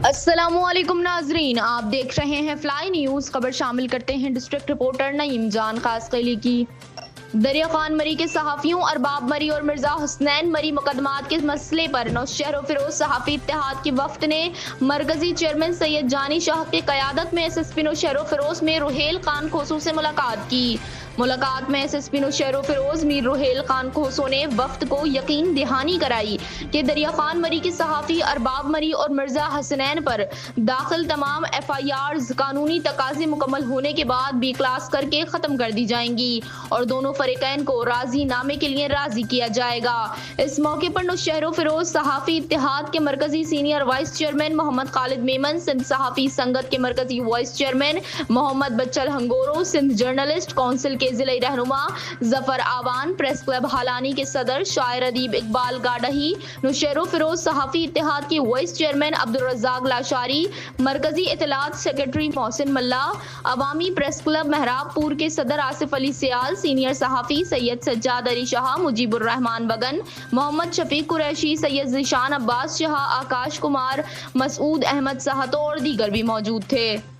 अस्सलामुअलैकुम नाजरीन, आप देख रहे हैं फ्लाई न्यूज़। खबर शामिल करते हैं डिस्ट्रिक्ट रिपोर्टर नईम जान खासकली की। दरिया खान मरी के सहाफ़ियों अरबाब मरी और मिर्जा हुसनैन मरी मुकदमात के मसले पर नौशहर फिरोज सहाफ़ी इत्तेहाद के वफ्द ने मरकजी चेयरमैन सैयद जानी शाह की क़यादत में एसएसपी नौशहर फिरोज में रुहेल खान खोसू से मुलाकात की। मुलाकात में एसएसपी नौशहर फिरोज मीर रुहेल खान खोसू ने वफ्द को यकीन दहानी कराई कि दरिया खान मरी के सहाफ़ी अरबाब मरी और मिर्जा हसनैन पर दाखिल तमाम FIRs कानूनी तकाजे मुकम्मल होने के बाद B क्लास करके ख़त्म कर दी जाएंगी और दोनों फरीकैन को राजी नामे के लिए राजी किया जाएगा। इस मौके पर नौशहर फिरोज सहाफ़ी इत्तेहाद के मरकजी senior vice chairman Mohammad Khalid Memon, Sindh सहाफ़ी संगत के मरकजी वाइस चेयरमैन मोहम्मद बच्चल हंगोरो, सिंध जर्नलिस्ट काउंसिल के जिले रहनुमा जफर आवान, प्रेस क्लब हालानी के सदर शायर अदीब इकबाल गाडही, नौशहर फिरोज सहाफ़ी इत्तेहाद के वाइस चेयरमैन अब्दुल रज़ाक लाशारी, मरकजी इत्तलात सेक्रेटरी मोहसिन मल्ला, अवामी प्रेस क्लब महराबपुर के सदर आसिफ अली सियाल, सीनियर सहाफ़ी सैयद सज्जाद अली शाह, मुजीबुर रहमान बगन, मोहम्मद शफीक कुरैशी, सैयद ज़ीशान अब्बास शाह, आकाश कुमार, मसूद अहमद साहतो और दीगर भी मौजूद थे।